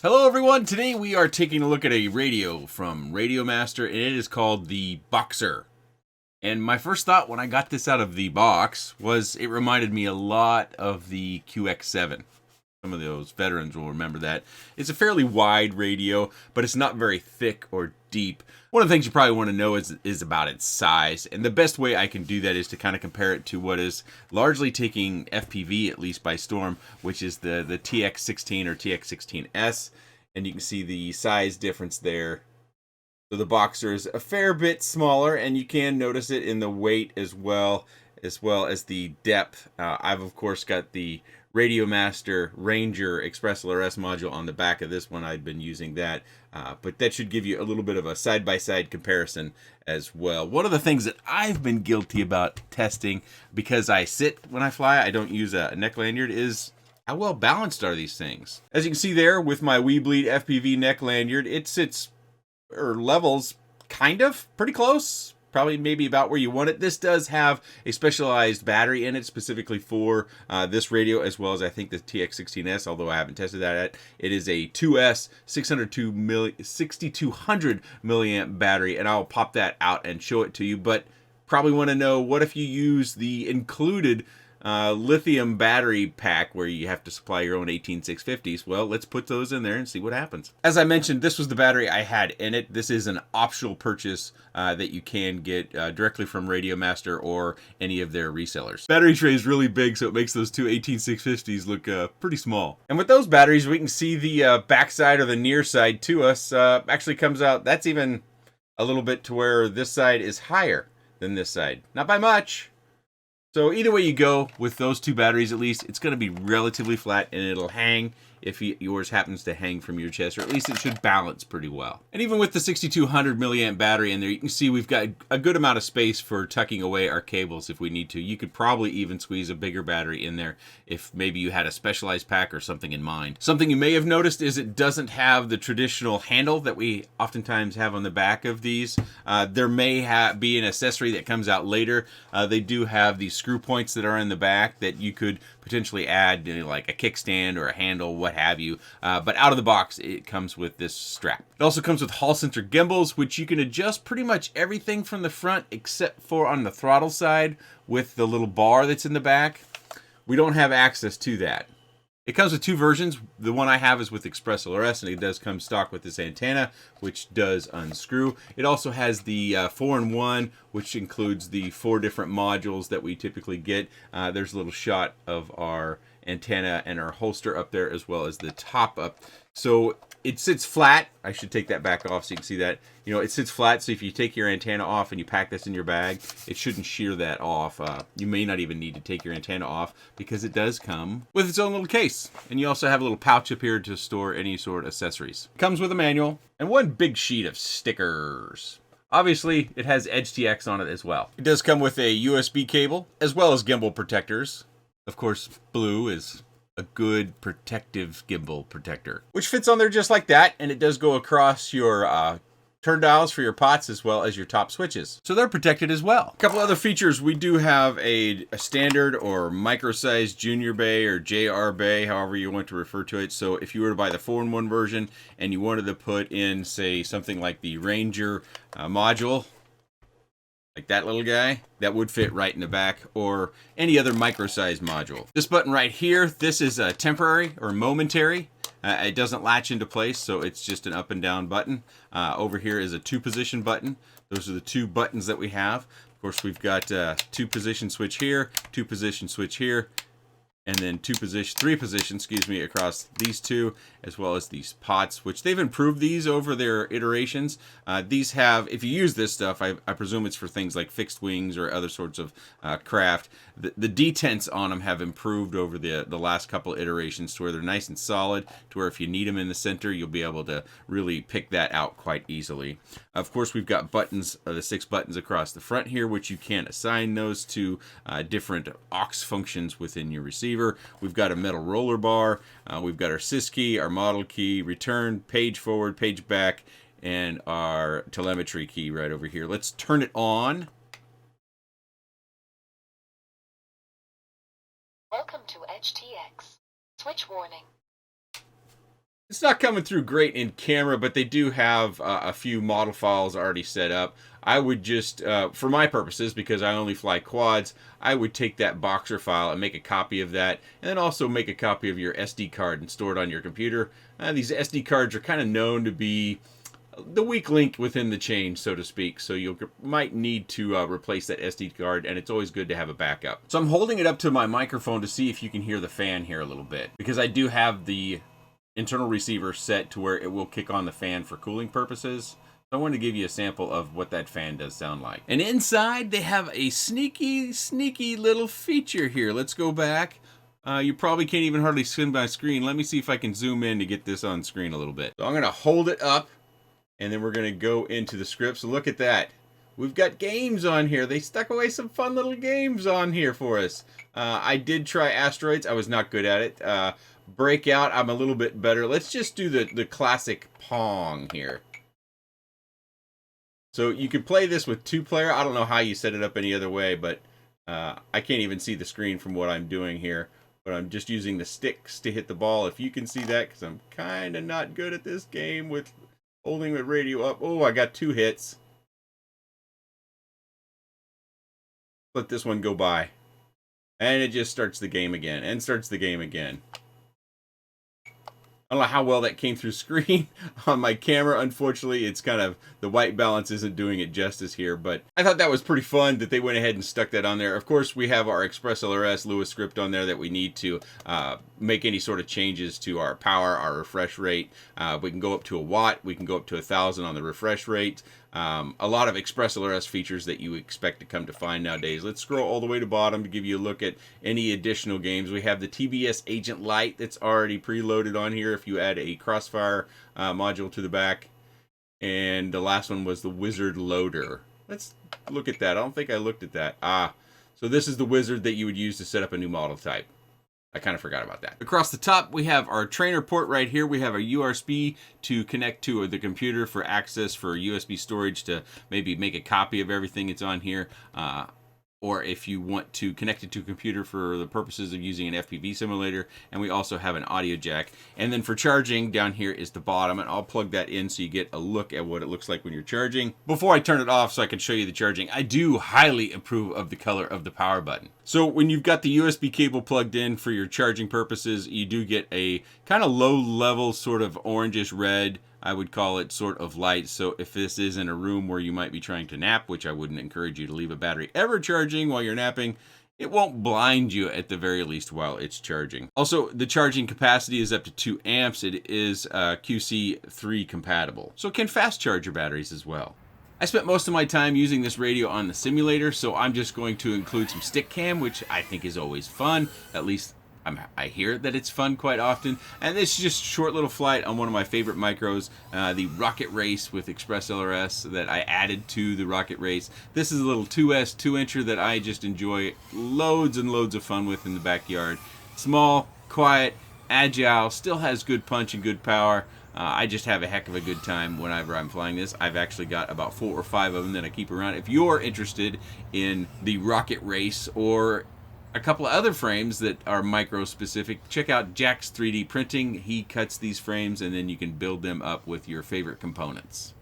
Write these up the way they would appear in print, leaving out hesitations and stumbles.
Hello everyone, today we are taking a look at a radio from RadioMaster and it is called the Boxer. And my first thought when I got this out of the box was it reminded me a lot of the QX7. Some of those veterans will remember that. It's a fairly wide radio, but it's not very thick or deep. One of the things you probably want to know is about its size, and the best way I can do that is to kind of compare it to what is largely taking FPV, at least by storm, which is the TX16 or TX16S, and you can see the size difference there. So the Boxer is a fair bit smaller, and you can notice it in the weight as well as the depth. I've of course got the RadioMaster Ranger Express LRS module on the back of this one. I've been using that, but that should give you a little bit of a side-by-side comparison as well. One of the things that I've been guilty about testing, because I sit when I fly, I don't use a neck lanyard, is how well balanced are these things? As you can see there with my Weebleed FPV neck lanyard, it sits or levels kind of pretty close, probably maybe about where you want it. This does have a specialized battery in it specifically for this radio, as well as I think the TX16S, although I haven't tested that yet. It is a 2S 6200 milliamp battery, and I'll pop that out and show it to you. But probably want to know, what if you use the included lithium battery pack where you have to supply your own 18650s? Well, let's put those in there and see what happens. As I mentioned, this was the battery I had in it. This is an optional purchase that you can get directly from RadioMaster or any of their resellers. Battery tray is really big, so it makes those two 18650s look pretty small. And with those batteries, we can see the backside or the near side to us actually comes out. That's even a little bit to where this side is higher than this side. Not by much. So either way you go, with those two batteries at least, it's going to be relatively flat and it'll hang if yours happens to hang from your chest, or at least it should balance pretty well. And even with the 6200 milliamp battery in there, you can see we've got a good amount of space for tucking away our cables if we need to. You could probably even squeeze a bigger battery in there if maybe you had a specialized pack or something in mind. Something you may have noticed is it doesn't have the traditional handle that we oftentimes have on the back of these. There may be an accessory that comes out later. They do have these screw points that are in the back that you could potentially add, like a kickstand or a handle, what have you. But out of the box, it comes with this strap. It also comes with Hall center gimbals, which you can adjust pretty much everything from the front except for on the throttle side with the little bar that's in the back. We don't have access to that. It comes with two versions. The one I have is with Express LRS, and it does come stock with this antenna, which does unscrew. It also has the 4-in-1, which includes the 4 different modules that we typically get. There's a little shot of our antenna and our holster up there, as well as the top up. So it sits flat. I should take that back off so you can see that. It sits flat, so if you take your antenna off and you pack this in your bag, it shouldn't shear that off. You may not even need to take your antenna off because it does come with its own little case. And you also have a little pouch up here to store any sort of accessories. It comes with a manual and one big sheet of stickers. Obviously, it has Edge TX on it as well. It does come with a USB cable as well as gimbal protectors. Of course, blue is a good protective gimbal protector, which fits on there just like that, and it does go across your turn dials for your pots as well as your top switches, so they're protected as well. A couple other features: we do have a standard or micro-sized junior bay or JR bay, however you want to refer to it. So if you were to buy the 4-in-1 version and you wanted to put in, say, something like the Ranger module, like that little guy, that would fit right in the back, or any other micro-sized module. This button right here, this is a temporary or momentary. It doesn't latch into place, so it's just an up and down button. Over here is a 2-position button. Those are the 2 buttons that we have. Of course, we've got 2-position switch here, 2-position switch here, and then 3-position, excuse me, across these 2, as well as these pots, which they've improved these over their iterations. These have, if you use this stuff, I presume it's for things like fixed wings or other sorts of craft. The detents on them have improved over the last couple iterations to where they're nice and solid, to where if you need them in the center, you'll be able to really pick that out quite easily. Of course, we've got buttons, the 6 buttons across the front here, which you can assign those to different aux functions within your receiver. We've got a metal roller bar. We've got our sys key, our model key, return, page forward, page back, and our telemetry key right over here. Let's turn it on. Welcome to Edge TX. Switch warning. It's not coming through great in camera, but they do have a few model files already set up. I would just, for my purposes, because I only fly quads, I would take that Boxer file and make a copy of that, and then also make a copy of your SD card and store it on your computer. These SD cards are kind of known to be the weak link within the chain, so to speak, so you might need to replace that SD card, and it's always good to have a backup. So I'm holding it up to my microphone to see if you can hear the fan here a little bit, because I do have the internal receiver set to where it will kick on the fan for cooling purposes. So I wanted to give you a sample of what that fan does sound like. And inside they have a sneaky little feature here. Let's go back. You probably can't even hardly see my screen. Let me see if I can zoom in to get this on screen a little bit. So I'm going to hold it up, and then we're going to go into the script. So look at that. We've got games on here. They stuck away some fun little games on here for us. I did try Asteroids. I was not good at it. Breakout, I'm a little bit better. Let's just do the classic Pong here. So you could play this with 2-player. I don't know how you set it up any other way, but I can't even see the screen from what I'm doing here. But I'm just using the sticks to hit the ball. If you can see that, because I'm kind of not good at this game with holding the radio up. Oh, I got 2 hits. Let this one go by. And it just starts the game again, and starts the game again. I don't know how well that came through screen on my camera. Unfortunately, it's kind of, the white balance isn't doing it justice here, but I thought that was pretty fun that they went ahead and stuck that on there. Of course, we have our Express LRS Lewis script on there that we need to make any sort of changes to our power, our refresh rate. We can go up to a watt. We can go up to 1,000 on the refresh rate. A lot of Express LRS features that you expect to come to find nowadays. Let's scroll all the way to bottom to give you a look at any additional games. We have the TBS Agent Lite that's already preloaded on here if you add a Crossfire module to the back. And the last one was the Wizard Loader. Let's look at that. I don't think I looked at that. So this is the wizard that you would use to set up a new model type. I kind of forgot about that. Across the top, we have our trainer port right here. We have a USB to connect to the computer for access for USB storage to maybe make a copy of everything that's on here. Or if you want to connect it to a computer for the purposes of using an FPV simulator. And we also have an audio jack. And then for charging, down here is the bottom. And I'll plug that in so you get a look at what it looks like when you're charging. Before I turn it off so I can show you the charging, I do highly approve of the color of the power button. So when you've got the USB cable plugged in for your charging purposes, you do get a kind of low level sort of orangish red, I would call it, sort of light. So if this is in a room where you might be trying to nap, which I wouldn't encourage you to leave a battery ever charging while you're napping, it won't blind you at the very least while it's charging. Also, the charging capacity is up to 2 amps. It is QC3 compatible. So it can fast charge your batteries as well. I spent most of my time using this radio on the simulator, so I'm just going to include some stick cam, which I think is always fun. At least I hear that it's fun quite often. And this is just a short little flight on one of my favorite micros, the Rocket Race with Express LRS that I added to the Rocket Race. This is a little 2S 2-incher that I just enjoy loads and loads of fun with in the backyard. Small, quiet, agile, still has good punch and good power. I just have a heck of a good time whenever I'm flying this. I've actually got about 4 or 5 of them that I keep around. If you're interested in the Rocket Race or a couple of other frames that are micro specific, check out Jack's 3D Printing. He cuts these frames and then you can build them up with your favorite components.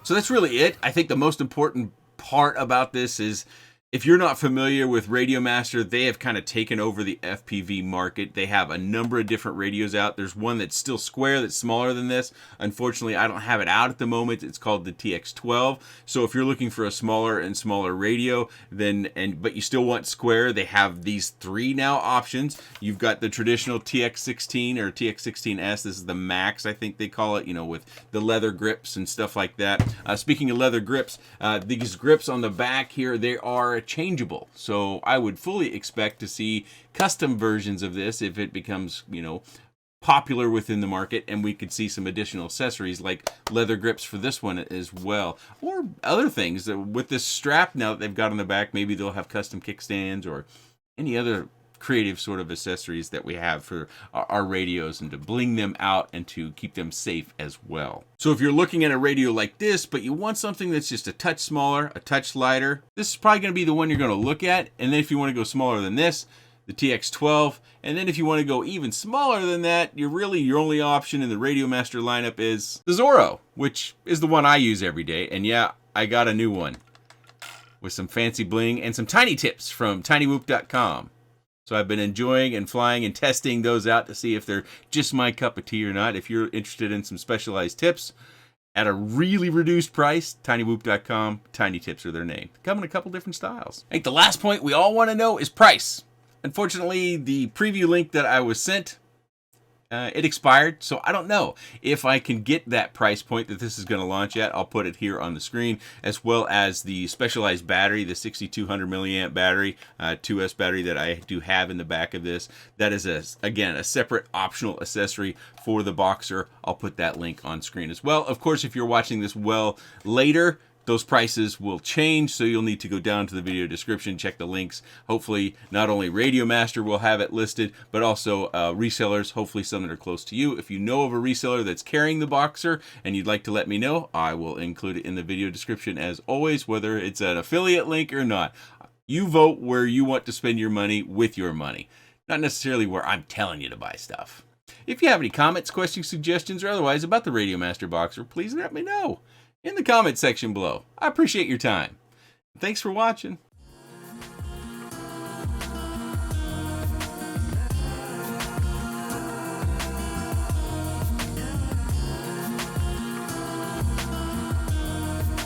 So that's really it. I think the most important part about this is, if you're not familiar with RadioMaster, they have kind of taken over the FPV market. They have a number of different radios out. There's one that's still square, that's smaller than this. Unfortunately, I don't have it out at the moment. It's called the TX12. So if you're looking for a smaller and smaller radio, but you still want square, they have these 3 now options. You've got the traditional TX16 or TX16S. This is the Max, I think they call it, with the leather grips and stuff like that. Speaking of leather grips, these grips on the back here, they are changeable. So I would fully expect to see custom versions of this if it becomes, popular within the market, and we could see some additional accessories like leather grips for this one as well, or other things. With this strap now that they've got on the back, maybe they'll have custom kickstands or any other creative sort of accessories that we have for our radios, and to bling them out and to keep them safe as well. So if you're looking at a radio like this, but you want something that's just a touch smaller, a touch lighter, this is probably going to be the one you're going to look at. And then if you want to go smaller than this, the TX12, and then if you want to go even smaller than that, your only option in the RadioMaster lineup is the Zorro, which is the one I use every day. And yeah, I got a new one with some fancy bling and some tiny tips from tinywhoop.com. So I've been enjoying and flying and testing those out to see if they're just my cup of tea or not. If you're interested in some specialized tips at a really reduced price, tinywhoop.com, tiny tips are their name. They come in a couple different styles. I think the last point we all want to know is price. Unfortunately, the preview link that I was sent, it expired, so I don't know if I can get that price point that this is going to launch at. I'll put it here on the screen, as well as the specialized battery, the 6200 milliamp battery, 2S battery that I do have in the back of this. That is, again, a separate optional accessory for the Boxer. I'll put that link on screen as well. Of course, if you're watching this well later, those prices will change, so you'll need to go down to the video description, check the links. Hopefully, not only RadioMaster will have it listed, but also resellers, hopefully some that are close to you. If you know of a reseller that's carrying the Boxer and you'd like to let me know, I will include it in the video description as always, whether it's an affiliate link or not. You vote where you want to spend your money with your money, not necessarily where I'm telling you to buy stuff. If you have any comments, questions, suggestions, or otherwise about the RadioMaster Boxer, please let me know in the comment section below. I appreciate your time. Thanks for watching.